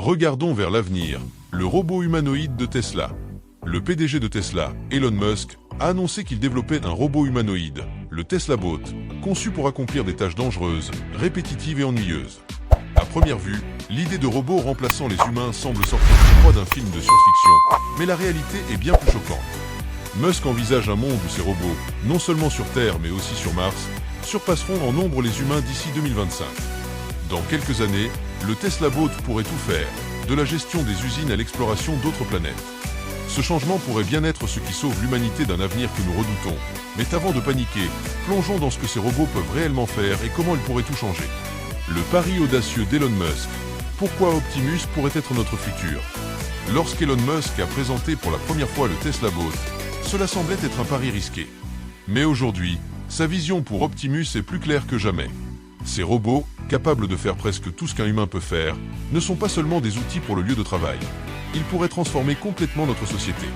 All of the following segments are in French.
Regardons vers l'avenir, le robot humanoïde de Tesla. Le PDG de Tesla, Elon Musk, a annoncé qu'il développait un robot humanoïde, le Tesla Bot, conçu pour accomplir des tâches dangereuses, répétitives et ennuyeuses. À première vue, l'idée de robot remplaçant les humains semble sortir tout droit d'un film de science-fiction, mais la réalité est bien plus choquante. Musk envisage un monde où ces robots, non seulement sur Terre mais aussi sur Mars, surpasseront en nombre les humains d'ici 2025. Dans quelques années, le Tesla Bot pourrait tout faire, de la gestion des usines à l'exploration d'autres planètes. Ce changement pourrait bien être ce qui sauve l'humanité d'un avenir que nous redoutons. Mais avant de paniquer, plongeons dans ce que ces robots peuvent réellement faire et comment ils pourraient tout changer. Le pari audacieux d'Elon Musk. Pourquoi Optimus pourrait être notre futur? Lorsqu'Elon Musk a présenté pour la première fois le Tesla Bot, cela semblait être un pari risqué. Mais aujourd'hui, sa vision pour Optimus est plus claire que jamais. Ces robots, capables de faire presque tout ce qu'un humain peut faire, ne sont pas seulement des outils pour le lieu de travail. Ils pourraient transformer complètement notre société.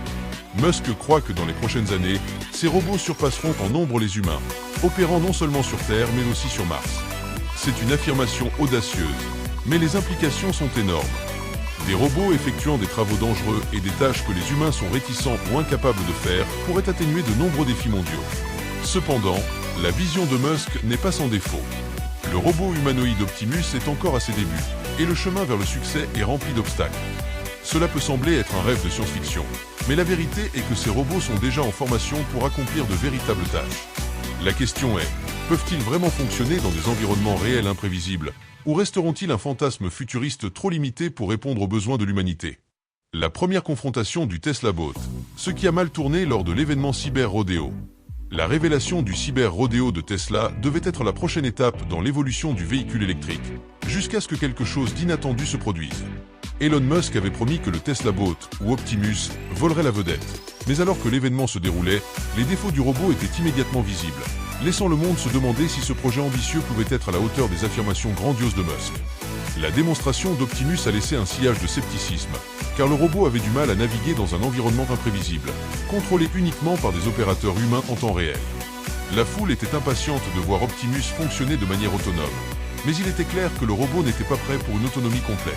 Musk croit que dans les prochaines années, ces robots surpasseront en nombre les humains, opérant non seulement sur Terre mais aussi sur Mars. C'est une affirmation audacieuse, mais les implications sont énormes. Des robots effectuant des travaux dangereux et des tâches que les humains sont réticents ou incapables de faire pourraient atténuer de nombreux défis mondiaux. Cependant, la vision de Musk n'est pas sans défaut. Le robot humanoïde Optimus est encore à ses débuts, et le chemin vers le succès est rempli d'obstacles. Cela peut sembler être un rêve de science-fiction, mais la vérité est que ces robots sont déjà en formation pour accomplir de véritables tâches. La question est, peuvent-ils vraiment fonctionner dans des environnements réels imprévisibles, ou resteront-ils un fantasme futuriste trop limité pour répondre aux besoins de l'humanité? La première confrontation du Tesla Bot, ce qui a mal tourné lors de l'événement Cyber Rodeo. La révélation du Cyber Rodeo de Tesla devait être la prochaine étape dans l'évolution du véhicule électrique, jusqu'à ce que quelque chose d'inattendu se produise. Elon Musk avait promis que le Tesla Bot, ou Optimus, volerait la vedette. Mais alors que l'événement se déroulait, les défauts du robot étaient immédiatement visibles, laissant le monde se demander si ce projet ambitieux pouvait être à la hauteur des affirmations grandioses de Musk. La démonstration d'Optimus a laissé un sillage de scepticisme, car le robot avait du mal à naviguer dans un environnement imprévisible, contrôlé uniquement par des opérateurs humains en temps réel. La foule était impatiente de voir Optimus fonctionner de manière autonome, mais il était clair que le robot n'était pas prêt pour une autonomie complète.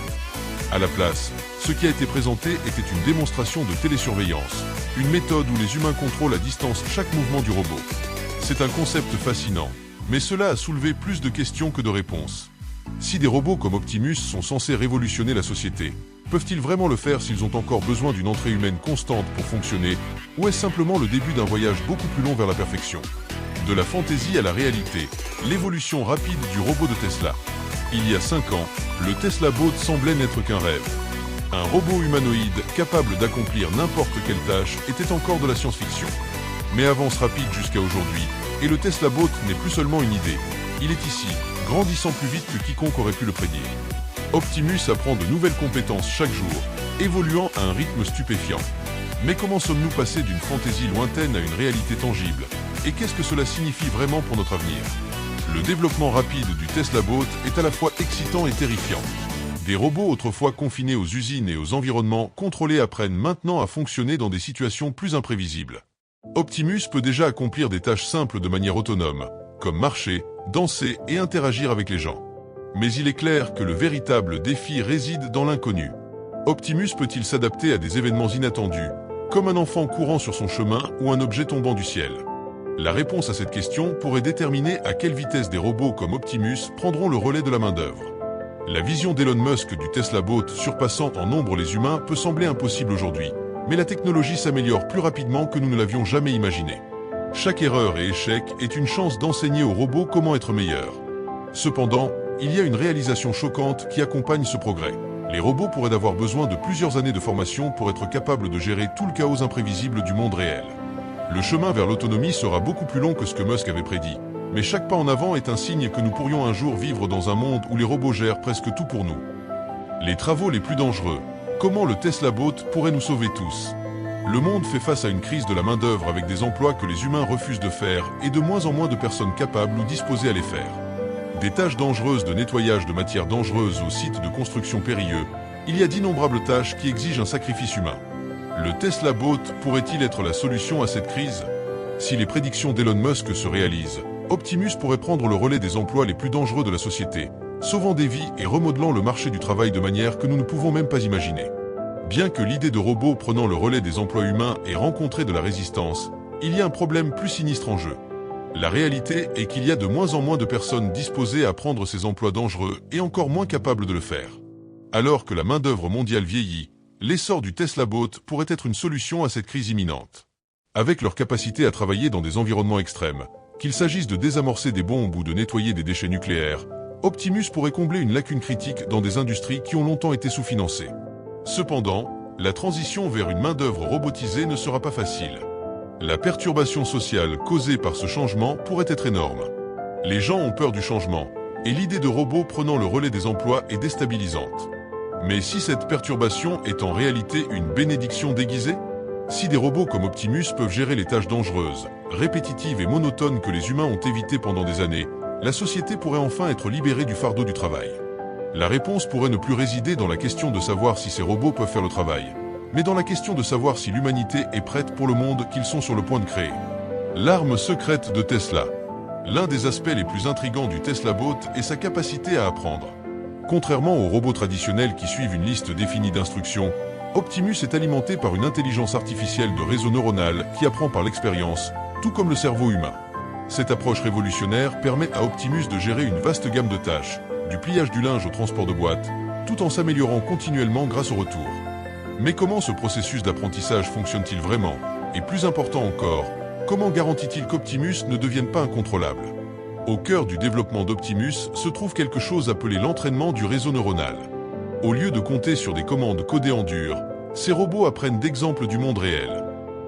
À la place, ce qui a été présenté était une démonstration de télésurveillance, une méthode où les humains contrôlent à distance chaque mouvement du robot. C'est un concept fascinant, mais cela a soulevé plus de questions que de réponses. Si des robots comme Optimus sont censés révolutionner la société, peuvent-ils vraiment le faire s'ils ont encore besoin d'une entrée humaine constante pour fonctionner, ou est-ce simplement le début d'un voyage beaucoup plus long vers la perfection? De la fantaisie à la réalité, l'évolution rapide du robot de Tesla. Il y a 5 ans, le Tesla Bot semblait n'être qu'un rêve. Un robot humanoïde capable d'accomplir n'importe quelle tâche était encore de la science-fiction. Mais avance rapide jusqu'à aujourd'hui, et le Tesla Bot n'est plus seulement une idée. Il est ici, grandissant plus vite que quiconque aurait pu le prédire. Optimus apprend de nouvelles compétences chaque jour, évoluant à un rythme stupéfiant. Mais comment sommes-nous passés d'une fantaisie lointaine à une réalité tangible? Et qu'est-ce que cela signifie vraiment pour notre avenir? Le développement rapide du Tesla Bot est à la fois excitant et terrifiant. Des robots autrefois confinés aux usines et aux environnements contrôlés apprennent maintenant à fonctionner dans des situations plus imprévisibles. Optimus peut déjà accomplir des tâches simples de manière autonome, comme marcher, danser et interagir avec les gens. Mais il est clair que le véritable défi réside dans l'inconnu. Optimus peut-il s'adapter à des événements inattendus, comme un enfant courant sur son chemin ou un objet tombant du ciel? La réponse à cette question pourrait déterminer à quelle vitesse des robots comme Optimus prendront le relais de la main-d'œuvre. La vision d'Elon Musk du Tesla Bot surpassant en nombre les humains peut sembler impossible aujourd'hui, mais la technologie s'améliore plus rapidement que nous ne l'avions jamais imaginé. Chaque erreur et échec est une chance d'enseigner aux robots comment être meilleurs. Cependant, il y a une réalisation choquante qui accompagne ce progrès. Les robots pourraient avoir besoin de plusieurs années de formation pour être capables de gérer tout le chaos imprévisible du monde réel. Le chemin vers l'autonomie sera beaucoup plus long que ce que Musk avait prédit, mais chaque pas en avant est un signe que nous pourrions un jour vivre dans un monde où les robots gèrent presque tout pour nous. Les travaux les plus dangereux. Comment le Tesla Bot pourrait nous sauver tous? Le monde fait face à une crise de la main-d'œuvre avec des emplois que les humains refusent de faire et de moins en moins de personnes capables ou disposées à les faire. Des tâches dangereuses de nettoyage de matières dangereuses aux sites de construction périlleux, il y a d'innombrables tâches qui exigent un sacrifice humain. Le Tesla Bot pourrait-il être la solution à cette crise? Si les prédictions d'Elon Musk se réalisent, Optimus pourrait prendre le relais des emplois les plus dangereux de la société, sauvant des vies et remodelant le marché du travail de manière que nous ne pouvons même pas imaginer. Bien que l'idée de robots prenant le relais des emplois humains ait rencontré de la résistance, il y a un problème plus sinistre en jeu. La réalité est qu'il y a de moins en moins de personnes disposées à prendre ces emplois dangereux et encore moins capables de le faire. Alors que la main-d'œuvre mondiale vieillit, l'essor du Tesla Bot pourrait être une solution à cette crise imminente. Avec leur capacité à travailler dans des environnements extrêmes, qu'il s'agisse de désamorcer des bombes ou de nettoyer des déchets nucléaires, Optimus pourrait combler une lacune critique dans des industries qui ont longtemps été sous-financées. Cependant, la transition vers une main-d'œuvre robotisée ne sera pas facile. La perturbation sociale causée par ce changement pourrait être énorme. Les gens ont peur du changement, et l'idée de robots prenant le relais des emplois est déstabilisante. Mais si cette perturbation est en réalité une bénédiction déguisée? Si des robots comme Optimus peuvent gérer les tâches dangereuses, répétitives et monotones que les humains ont évitées pendant des années, la société pourrait enfin être libérée du fardeau du travail. La réponse pourrait ne plus résider dans la question de savoir si ces robots peuvent faire le travail, mais dans la question de savoir si l'humanité est prête pour le monde qu'ils sont sur le point de créer. L'arme secrète de Tesla. L'un des aspects les plus intrigants du Tesla Bot est sa capacité à apprendre. Contrairement aux robots traditionnels qui suivent une liste définie d'instructions, Optimus est alimenté par une intelligence artificielle de réseau neuronal qui apprend par l'expérience, tout comme le cerveau humain. Cette approche révolutionnaire permet à Optimus de gérer une vaste gamme de tâches, du pliage du linge au transport de boîtes, tout en s'améliorant continuellement grâce au retour. Mais comment ce processus d'apprentissage fonctionne-t-il vraiment? Et plus important encore, comment garantit-il qu'Optimus ne devienne pas incontrôlable? Au cœur du développement d'Optimus se trouve quelque chose appelé l'entraînement du réseau neuronal. Au lieu de compter sur des commandes codées en dur, ces robots apprennent d'exemples du monde réel.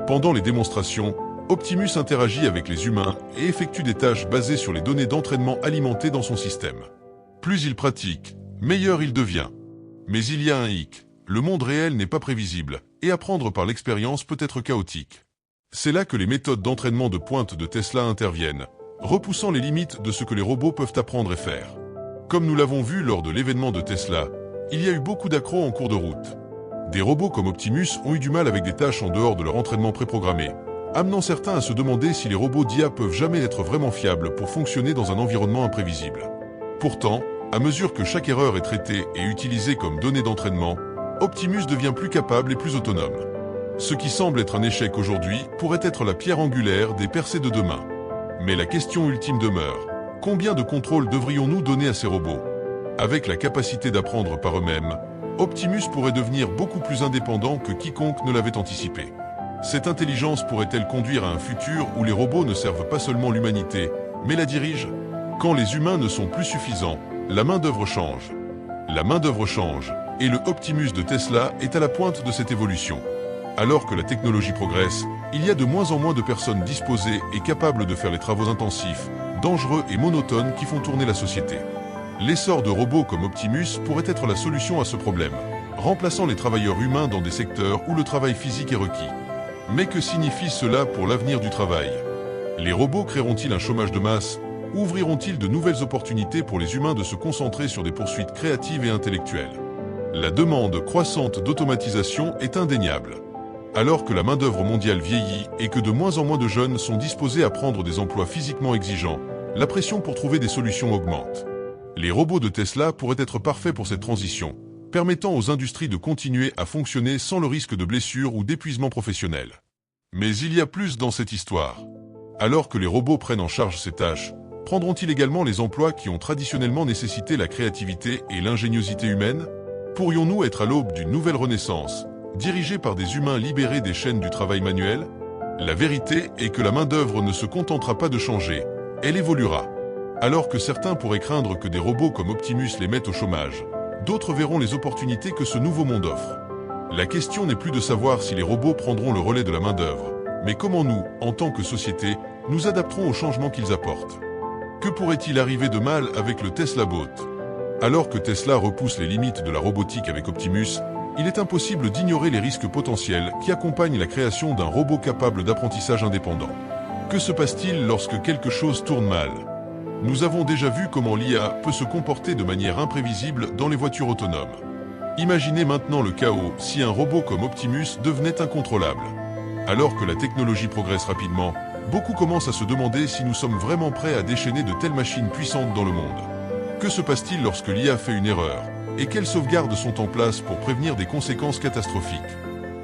Pendant les démonstrations, Optimus interagit avec les humains et effectue des tâches basées sur les données d'entraînement alimentées dans son système. Plus il pratique, meilleur il devient. Mais il y a un hic, le monde réel n'est pas prévisible, et apprendre par l'expérience peut être chaotique. C'est là que les méthodes d'entraînement de pointe de Tesla interviennent, repoussant les limites de ce que les robots peuvent apprendre et faire. Comme nous l'avons vu lors de l'événement de Tesla, il y a eu beaucoup d'accros en cours de route. Des robots comme Optimus ont eu du mal avec des tâches en dehors de leur entraînement préprogrammé, amenant certains à se demander si les robots d'IA peuvent jamais être vraiment fiables pour fonctionner dans un environnement imprévisible. Pourtant, à mesure que chaque erreur est traitée et utilisée comme donnée d'entraînement, Optimus devient plus capable et plus autonome. Ce qui semble être un échec aujourd'hui pourrait être la pierre angulaire des percées de demain. Mais la question ultime demeure, combien de contrôle devrions-nous donner à ces robots? Avec la capacité d'apprendre par eux-mêmes, Optimus pourrait devenir beaucoup plus indépendant que quiconque ne l'avait anticipé. Cette intelligence pourrait-elle conduire à un futur où les robots ne servent pas seulement l'humanité, mais la dirigent? Quand les humains ne sont plus suffisants, la main-d'œuvre change. La main-d'œuvre change, et le Optimus de Tesla est à la pointe de cette évolution. Alors que la technologie progresse, il y a de moins en moins de personnes disposées et capables de faire les travaux intensifs, dangereux et monotones qui font tourner la société. L'essor de robots comme Optimus pourrait être la solution à ce problème, remplaçant les travailleurs humains dans des secteurs où le travail physique est requis. Mais que signifie cela pour l'avenir du travail? Les robots créeront-ils un chômage de masse? Ou ouvriront-ils de nouvelles opportunités pour les humains de se concentrer sur des poursuites créatives et intellectuelles? La demande croissante d'automatisation est indéniable. Alors que la main-d'œuvre mondiale vieillit et que de moins en moins de jeunes sont disposés à prendre des emplois physiquement exigeants, la pression pour trouver des solutions augmente. Les robots de Tesla pourraient être parfaits pour cette transition, permettant aux industries de continuer à fonctionner sans le risque de blessures ou d'épuisement professionnel. Mais il y a plus dans cette histoire. Alors que les robots prennent en charge ces tâches, prendront-ils également les emplois qui ont traditionnellement nécessité la créativité et l'ingéniosité humaine? Pourrions-nous être à l'aube d'une nouvelle renaissance, dirigée par des humains libérés des chaînes du travail manuel? La vérité est que la main-d'œuvre ne se contentera pas de changer, elle évoluera. Alors que certains pourraient craindre que des robots comme Optimus les mettent au chômage, d'autres verront les opportunités que ce nouveau monde offre. La question n'est plus de savoir si les robots prendront le relais de la main-d'œuvre, mais comment nous, en tant que société, nous adapterons aux changements qu'ils apportent. Que pourrait-il arriver de mal avec le Tesla Bot? Alors que Tesla repousse les limites de la robotique avec Optimus, il est impossible d'ignorer les risques potentiels qui accompagnent la création d'un robot capable d'apprentissage indépendant. Que se passe-t-il lorsque quelque chose tourne mal? Nous avons déjà vu comment l'IA peut se comporter de manière imprévisible dans les voitures autonomes. Imaginez maintenant le chaos si un robot comme Optimus devenait incontrôlable. Alors que la technologie progresse rapidement, beaucoup commencent à se demander si nous sommes vraiment prêts à déchaîner de telles machines puissantes dans le monde. Que se passe-t-il lorsque l'IA fait une erreur? Et quelles sauvegardes sont en place pour prévenir des conséquences catastrophiques?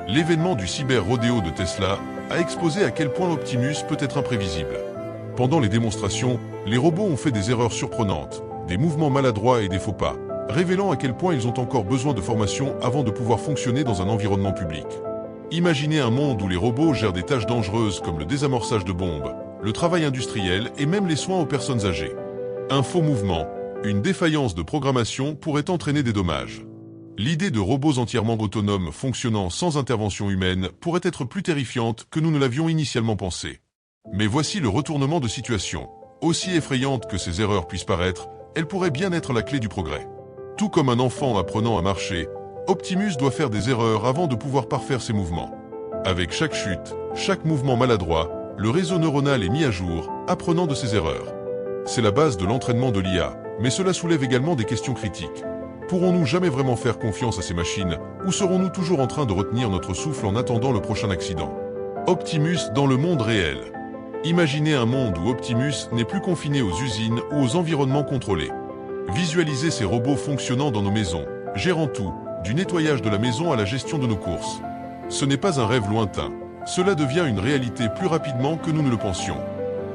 L'événement du cyber-rodéo de Tesla a exposé à quel point Optimus peut être imprévisible. Pendant les démonstrations, les robots ont fait des erreurs surprenantes, des mouvements maladroits et des faux pas, révélant à quel point ils ont encore besoin de formation avant de pouvoir fonctionner dans un environnement public. Imaginez un monde où les robots gèrent des tâches dangereuses comme le désamorçage de bombes, le travail industriel et même les soins aux personnes âgées. Un faux mouvement, une défaillance de programmation pourrait entraîner des dommages. L'idée de robots entièrement autonomes fonctionnant sans intervention humaine pourrait être plus terrifiante que nous ne l'avions initialement pensé. Mais voici le retournement de situation. Aussi effrayante que ces erreurs puissent paraître, elles pourraient bien être la clé du progrès. Tout comme un enfant apprenant à marcher, Optimus doit faire des erreurs avant de pouvoir parfaire ses mouvements. Avec chaque chute, chaque mouvement maladroit, le réseau neuronal est mis à jour, apprenant de ses erreurs. C'est la base de l'entraînement de l'IA, mais cela soulève également des questions critiques. Pourrons-nous jamais vraiment faire confiance à ces machines, ou serons-nous toujours en train de retenir notre souffle en attendant le prochain accident? Optimus dans le monde réel. Imaginez un monde où Optimus n'est plus confiné aux usines ou aux environnements contrôlés. Visualisez ces robots fonctionnant dans nos maisons, gérant tout, du nettoyage de la maison à la gestion de nos courses. Ce n'est pas un rêve lointain, cela devient une réalité plus rapidement que nous ne le pensions.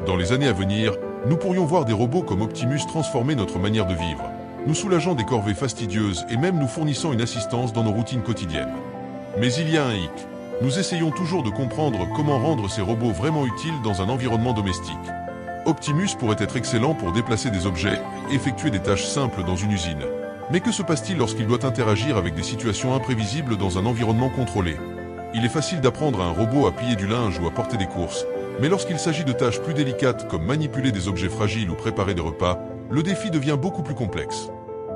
Dans les années à venir, nous pourrions voir des robots comme Optimus transformer notre manière de vivre, nous soulageant des corvées fastidieuses et même nous fournissant une assistance dans nos routines quotidiennes. Mais il y a un hic. Nous essayons toujours de comprendre comment rendre ces robots vraiment utiles dans un environnement domestique. Optimus pourrait être excellent pour déplacer des objets et effectuer des tâches simples dans une usine. Mais que se passe-t-il lorsqu'il doit interagir avec des situations imprévisibles dans un environnement contrôlé? Il est facile d'apprendre à un robot à plier du linge ou à porter des courses, mais lorsqu'il s'agit de tâches plus délicates comme manipuler des objets fragiles ou préparer des repas, le défi devient beaucoup plus complexe.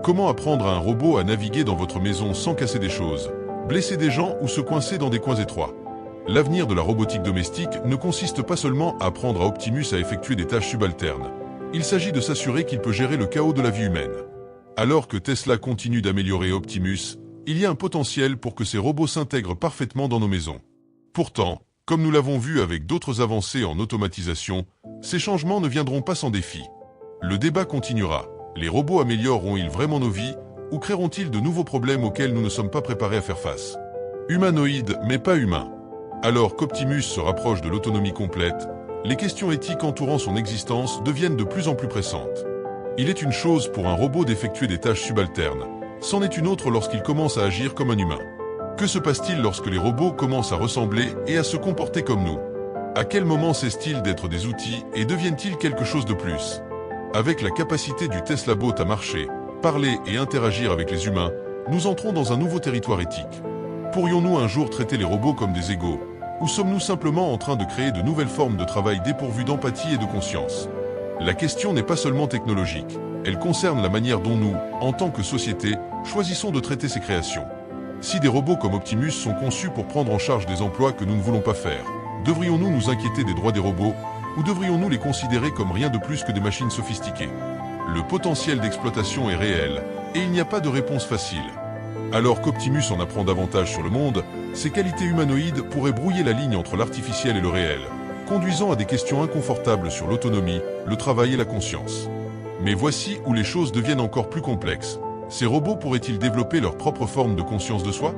Comment apprendre à un robot à naviguer dans votre maison sans casser des choses, blesser des gens ou se coincer dans des coins étroits? L'avenir de la robotique domestique ne consiste pas seulement à apprendre à Optimus à effectuer des tâches subalternes. Il s'agit de s'assurer qu'il peut gérer le chaos de la vie humaine. Alors que Tesla continue d'améliorer Optimus, il y a un potentiel pour que ces robots s'intègrent parfaitement dans nos maisons. Pourtant, comme nous l'avons vu avec d'autres avancées en automatisation, ces changements ne viendront pas sans défi. Le débat continuera. Les robots amélioreront-ils vraiment nos vies, ou créeront-ils de nouveaux problèmes auxquels nous ne sommes pas préparés à faire face? Humanoïde, mais pas humain. Alors qu'Optimus se rapproche de l'autonomie complète, les questions éthiques entourant son existence deviennent de plus en plus pressantes. Il est une chose pour un robot d'effectuer des tâches subalternes, c'en est une autre lorsqu'il commence à agir comme un humain. Que se passe-t-il lorsque les robots commencent à ressembler et à se comporter comme nous? À quel moment cessent-ils d'être des outils et deviennent-ils quelque chose de plus? Avec la capacité du Tesla Bot à marcher, parler et interagir avec les humains, nous entrons dans un nouveau territoire éthique. Pourrions-nous un jour traiter les robots comme des égaux? Ou sommes-nous simplement en train de créer de nouvelles formes de travail dépourvues d'empathie et de conscience? La question n'est pas seulement technologique, elle concerne la manière dont nous, en tant que société, choisissons de traiter ces créations. Si des robots comme Optimus sont conçus pour prendre en charge des emplois que nous ne voulons pas faire, devrions-nous nous inquiéter des droits des robots, ou devrions-nous les considérer comme rien de plus que des machines sophistiquées? Le potentiel d'exploitation est réel, et il n'y a pas de réponse facile. Alors qu'Optimus en apprend davantage sur le monde, ses qualités humanoïdes pourraient brouiller la ligne entre l'artificiel et le réel, conduisant à des questions inconfortables sur l'autonomie, le travail et la conscience. Mais voici où les choses deviennent encore plus complexes. Ces robots pourraient-ils développer leur propre forme de conscience de soi?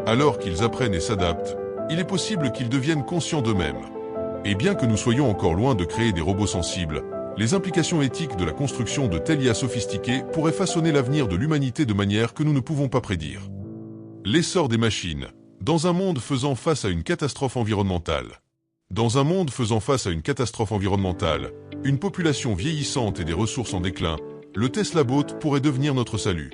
Alors qu'ils apprennent et s'adaptent, il est possible qu'ils deviennent conscients d'eux-mêmes. Et bien que nous soyons encore loin de créer des robots sensibles, les implications éthiques de la construction de telles IA sophistiquées pourraient façonner l'avenir de l'humanité de manière que nous ne pouvons pas prédire. L'essor des machines. Dans un monde faisant face à une catastrophe environnementale. Dans un monde faisant face à une catastrophe environnementale, une population vieillissante et des ressources en déclin, le Tesla Bot pourrait devenir notre salut.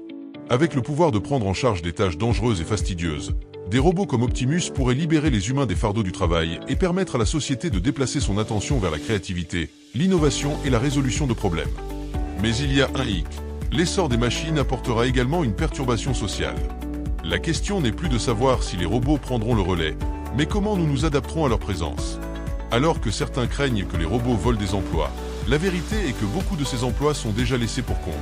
Avec le pouvoir de prendre en charge des tâches dangereuses et fastidieuses, des robots comme Optimus pourraient libérer les humains des fardeaux du travail et permettre à la société de déplacer son attention vers la créativité, l'innovation et la résolution de problèmes. Mais il y a un hic. L'essor des machines apportera également une perturbation sociale. La question n'est plus de savoir si les robots prendront le relais, mais comment nous nous adapterons à leur présence. Alors que certains craignent que les robots volent des emplois, la vérité est que beaucoup de ces emplois sont déjà laissés pour compte.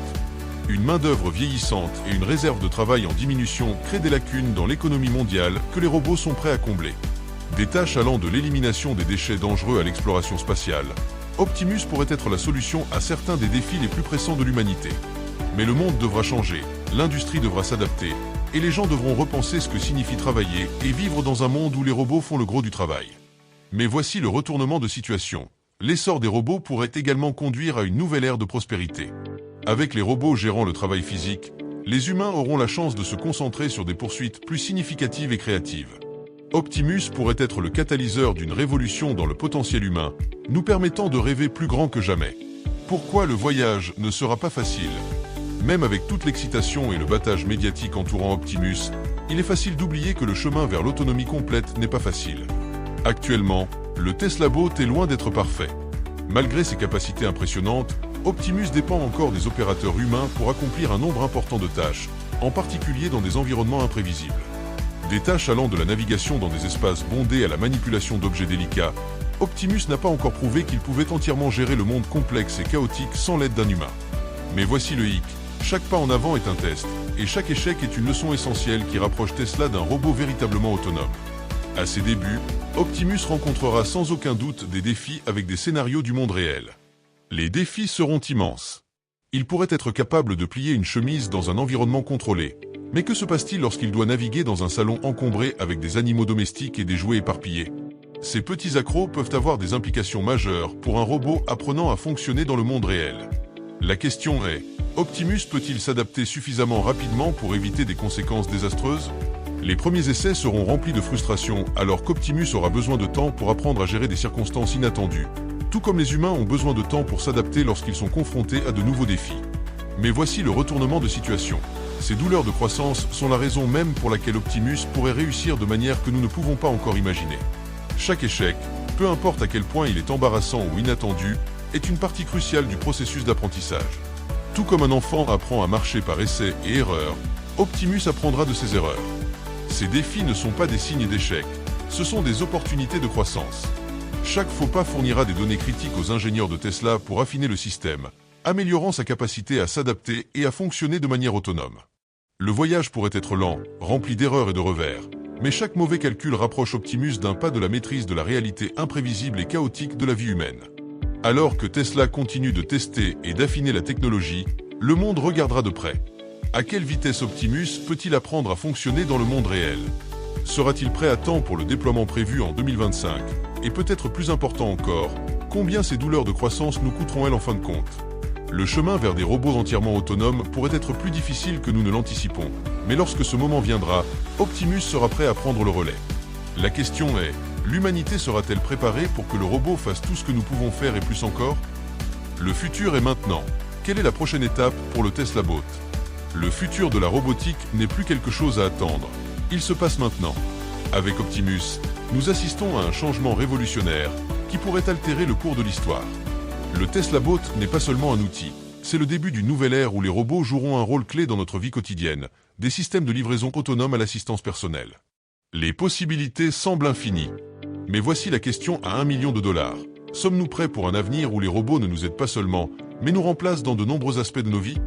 Une main-d'œuvre vieillissante et une réserve de travail en diminution créent des lacunes dans l'économie mondiale que les robots sont prêts à combler. Des tâches allant de l'élimination des déchets dangereux à l'exploration spatiale, Optimus pourrait être la solution à certains des défis les plus pressants de l'humanité. Mais le monde devra changer, l'industrie devra s'adapter, et les gens devront repenser ce que signifie travailler et vivre dans un monde où les robots font le gros du travail. Mais voici le retournement de situation. L'essor des robots pourrait également conduire à une nouvelle ère de prospérité. Avec les robots gérant le travail physique, les humains auront la chance de se concentrer sur des poursuites plus significatives et créatives. Optimus pourrait être le catalyseur d'une révolution dans le potentiel humain, nous permettant de rêver plus grand que jamais. Pourquoi le voyage ne sera pas facile? Même avec toute l'excitation et le battage médiatique entourant Optimus, il est facile d'oublier que le chemin vers l'autonomie complète n'est pas facile. Actuellement, le Tesla Bot est loin d'être parfait. Malgré ses capacités impressionnantes, Optimus dépend encore des opérateurs humains pour accomplir un nombre important de tâches, en particulier dans des environnements imprévisibles. Des tâches allant de la navigation dans des espaces bondés à la manipulation d'objets délicats, Optimus n'a pas encore prouvé qu'il pouvait entièrement gérer le monde complexe et chaotique sans l'aide d'un humain. Mais voici le hic, chaque pas en avant est un test, et chaque échec est une leçon essentielle qui rapproche Tesla d'un robot véritablement autonome. À ses débuts, Optimus rencontrera sans aucun doute des défis avec des scénarios du monde réel. Les défis seront immenses. Il pourrait être capable de plier une chemise dans un environnement contrôlé. Mais que se passe-t-il lorsqu'il doit naviguer dans un salon encombré avec des animaux domestiques et des jouets éparpillés? Ces petits accros peuvent avoir des implications majeures pour un robot apprenant à fonctionner dans le monde réel. La question est, Optimus peut-il s'adapter suffisamment rapidement pour éviter des conséquences désastreuses? Les premiers essais seront remplis de frustration alors qu'Optimus aura besoin de temps pour apprendre à gérer des circonstances inattendues, tout comme les humains ont besoin de temps pour s'adapter lorsqu'ils sont confrontés à de nouveaux défis. Mais voici le retournement de situation. Ces douleurs de croissance sont la raison même pour laquelle Optimus pourrait réussir de manière que nous ne pouvons pas encore imaginer. Chaque échec, peu importe à quel point il est embarrassant ou inattendu, est une partie cruciale du processus d'apprentissage. Tout comme un enfant apprend à marcher par essai et erreur, Optimus apprendra de ses erreurs. Ces défis ne sont pas des signes d'échec, ce sont des opportunités de croissance. Chaque faux pas fournira des données critiques aux ingénieurs de Tesla pour affiner le système, améliorant sa capacité à s'adapter et à fonctionner de manière autonome. Le voyage pourrait être lent, rempli d'erreurs et de revers, mais chaque mauvais calcul rapproche Optimus d'un pas de la maîtrise de la réalité imprévisible et chaotique de la vie humaine. Alors que Tesla continue de tester et d'affiner la technologie, le monde regardera de près. À quelle vitesse Optimus peut-il apprendre à fonctionner dans le monde réel? Sera-t-il prêt à temps pour le déploiement prévu en 2025? Et peut-être plus important encore, combien ces douleurs de croissance nous coûteront-elles en fin de compte? Le chemin vers des robots entièrement autonomes pourrait être plus difficile que nous ne l'anticipons, mais lorsque ce moment viendra, Optimus sera prêt à prendre le relais. La question est, l'humanité sera-t-elle préparée pour que le robot fasse tout ce que nous pouvons faire et plus encore? Le futur est maintenant. Quelle est la prochaine étape pour le Tesla Bot? Le futur de la robotique n'est plus quelque chose à attendre. Il se passe maintenant. Avec Optimus, nous assistons à un changement révolutionnaire qui pourrait altérer le cours de l'histoire. Le Tesla Bot n'est pas seulement un outil, c'est le début d'une nouvelle ère où les robots joueront un rôle clé dans notre vie quotidienne, des systèmes de livraison autonomes à l'assistance personnelle. Les possibilités semblent infinies. Mais voici la question à $1 million. Sommes-nous prêts pour un avenir où les robots ne nous aident pas seulement, mais nous remplacent dans de nombreux aspects de nos vies?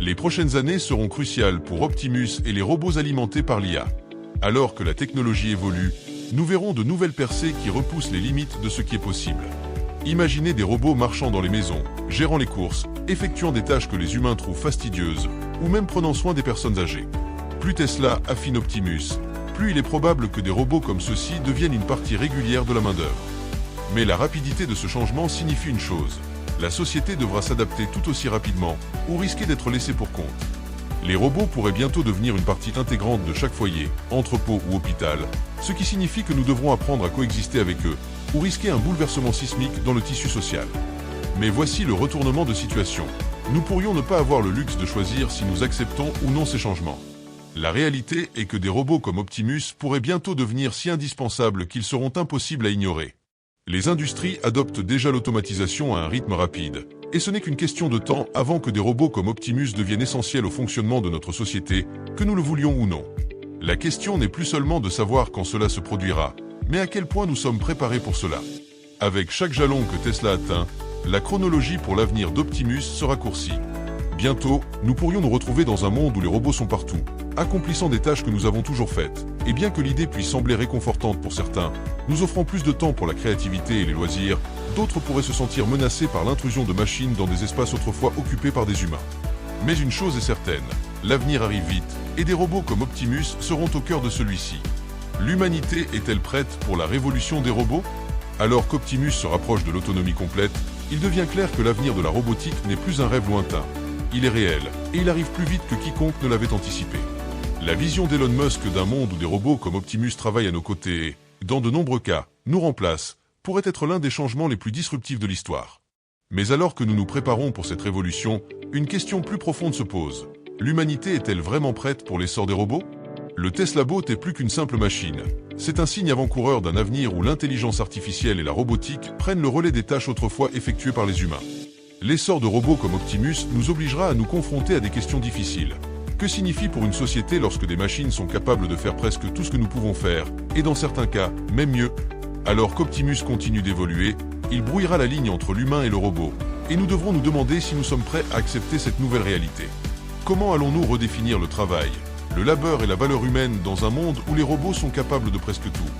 Les prochaines années seront cruciales pour Optimus et les robots alimentés par l'IA. Alors que la technologie évolue, nous verrons de nouvelles percées qui repoussent les limites de ce qui est possible. Imaginez des robots marchant dans les maisons, gérant les courses, effectuant des tâches que les humains trouvent fastidieuses, ou même prenant soin des personnes âgées. Plus Tesla affine Optimus, plus il est probable que des robots comme ceux-ci deviennent une partie régulière de la main-d'œuvre. Mais la rapidité de ce changement signifie une chose. La société devra s'adapter tout aussi rapidement, ou risquer d'être laissée pour compte. Les robots pourraient bientôt devenir une partie intégrante de chaque foyer, entrepôt ou hôpital, ce qui signifie que nous devrons apprendre à coexister avec eux, ou risquer un bouleversement sismique dans le tissu social. Mais voici le retournement de situation. Nous pourrions ne pas avoir le luxe de choisir si nous acceptons ou non ces changements. La réalité est que des robots comme Optimus pourraient bientôt devenir si indispensables qu'ils seront impossibles à ignorer. Les industries adoptent déjà l'automatisation à un rythme rapide, et ce n'est qu'une question de temps avant que des robots comme Optimus deviennent essentiels au fonctionnement de notre société, que nous le voulions ou non. La question n'est plus seulement de savoir quand cela se produira, mais à quel point nous sommes préparés pour cela. Avec chaque jalon que Tesla atteint, la chronologie pour l'avenir d'Optimus se raccourcit. Bientôt, nous pourrions nous retrouver dans un monde où les robots sont partout, accomplissant des tâches que nous avons toujours faites, et bien que l'idée puisse sembler réconfortante pour certains, nous offrant plus de temps pour la créativité et les loisirs, d'autres pourraient se sentir menacés par l'intrusion de machines dans des espaces autrefois occupés par des humains. Mais une chose est certaine, l'avenir arrive vite, et des robots comme Optimus seront au cœur de celui-ci. L'humanité est-elle prête pour la révolution des robots? Alors qu'Optimus se rapproche de l'autonomie complète, il devient clair que l'avenir de la robotique n'est plus un rêve lointain. Il est réel, et il arrive plus vite que quiconque ne l'avait anticipé. La vision d'Elon Musk d'un monde où des robots comme Optimus travaillent à nos côtés et, dans de nombreux cas, nous remplacent, pourrait être l'un des changements les plus disruptifs de l'histoire. Mais alors que nous nous préparons pour cette révolution, une question plus profonde se pose. L'humanité est-elle vraiment prête pour l'essor des robots? Le Tesla Bot est plus qu'une simple machine. C'est un signe avant-coureur d'un avenir où l'intelligence artificielle et la robotique prennent le relais des tâches autrefois effectuées par les humains. L'essor de robots comme Optimus nous obligera à nous confronter à des questions difficiles. Que signifie pour une société lorsque des machines sont capables de faire presque tout ce que nous pouvons faire, et dans certains cas, même mieux? Alors qu'Optimus continue d'évoluer, il brouillera la ligne entre l'humain et le robot, et nous devrons nous demander si nous sommes prêts à accepter cette nouvelle réalité. Comment allons-nous redéfinir le travail, le labeur et la valeur humaine dans un monde où les robots sont capables de presque tout?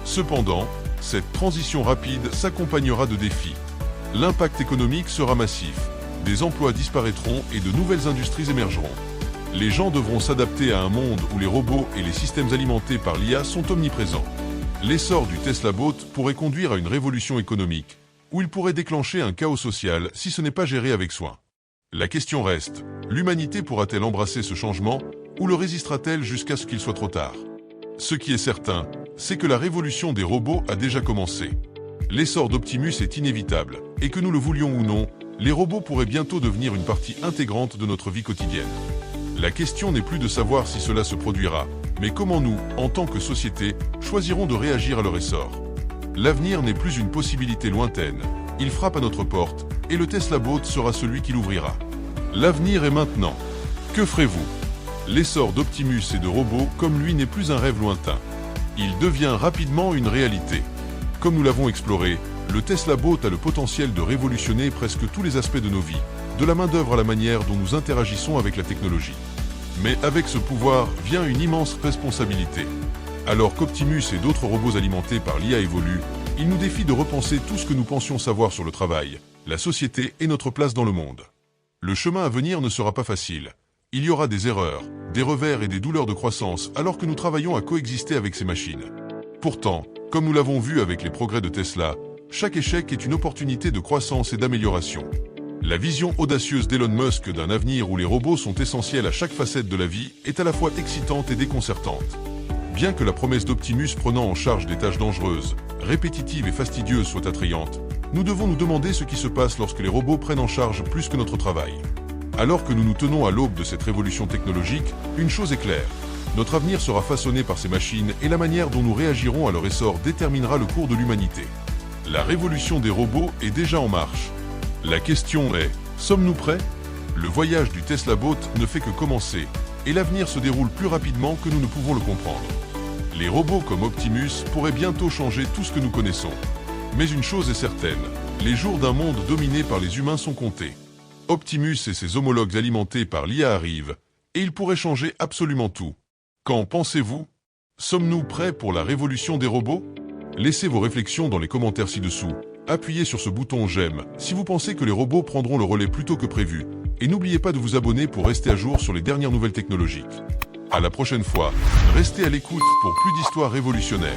Cependant, cette transition rapide s'accompagnera de défis. L'impact économique sera massif, des emplois disparaîtront et de nouvelles industries émergeront. Les gens devront s'adapter à un monde où les robots et les systèmes alimentés par l'IA sont omniprésents. L'essor du Tesla Bot pourrait conduire à une révolution économique, où il pourrait déclencher un chaos social si ce n'est pas géré avec soin. La question reste, l'humanité pourra-t-elle embrasser ce changement, ou le résistera-t-elle jusqu'à ce qu'il soit trop tard? Ce qui est certain, c'est que la révolution des robots a déjà commencé. L'essor d'Optimus est inévitable, et que nous le voulions ou non, les robots pourraient bientôt devenir une partie intégrante de notre vie quotidienne. La question n'est plus de savoir si cela se produira, mais comment nous, en tant que société, choisirons de réagir à leur essor. L'avenir n'est plus une possibilité lointaine, il frappe à notre porte, et le Tesla Bot sera celui qui l'ouvrira. L'avenir est maintenant. Que ferez-vous? L'essor d'Optimus et de robots comme lui n'est plus un rêve lointain. Il devient rapidement une réalité. Comme nous l'avons exploré, le Tesla Bot a le potentiel de révolutionner presque tous les aspects de nos vies, de la main-d'œuvre à la manière dont nous interagissons avec la technologie. Mais avec ce pouvoir vient une immense responsabilité. Alors qu'Optimus et d'autres robots alimentés par l'IA évoluent, il nous défie de repenser tout ce que nous pensions savoir sur le travail, la société et notre place dans le monde. Le chemin à venir ne sera pas facile. Il y aura des erreurs, des revers et des douleurs de croissance alors que nous travaillons à coexister avec ces machines. Pourtant, comme nous l'avons vu avec les progrès de Tesla, chaque échec est une opportunité de croissance et d'amélioration. La vision audacieuse d'Elon Musk d'un avenir où les robots sont essentiels à chaque facette de la vie est à la fois excitante et déconcertante. Bien que la promesse d'Optimus prenant en charge des tâches dangereuses, répétitives et fastidieuses soit attrayante, nous devons nous demander ce qui se passe lorsque les robots prennent en charge plus que notre travail. Alors que nous nous tenons à l'aube de cette révolution technologique, une chose est claire. Notre avenir sera façonné par ces machines et la manière dont nous réagirons à leur essor déterminera le cours de l'humanité. La révolution des robots est déjà en marche. La question est, sommes-nous prêts? Le voyage du Tesla Bot ne fait que commencer, et l'avenir se déroule plus rapidement que nous ne pouvons le comprendre. Les robots comme Optimus pourraient bientôt changer tout ce que nous connaissons. Mais une chose est certaine, les jours d'un monde dominé par les humains sont comptés. Optimus et ses homologues alimentés par l'IA arrivent, et ils pourraient changer absolument tout. Qu'en pensez-vous? Sommes-nous prêts pour la révolution des robots? Laissez vos réflexions dans les commentaires ci-dessous. Appuyez sur ce bouton j'aime si vous pensez que les robots prendront le relais plus tôt que prévu. Et n'oubliez pas de vous abonner pour rester à jour sur les dernières nouvelles technologiques. À la prochaine fois, restez à l'écoute pour plus d'histoires révolutionnaires.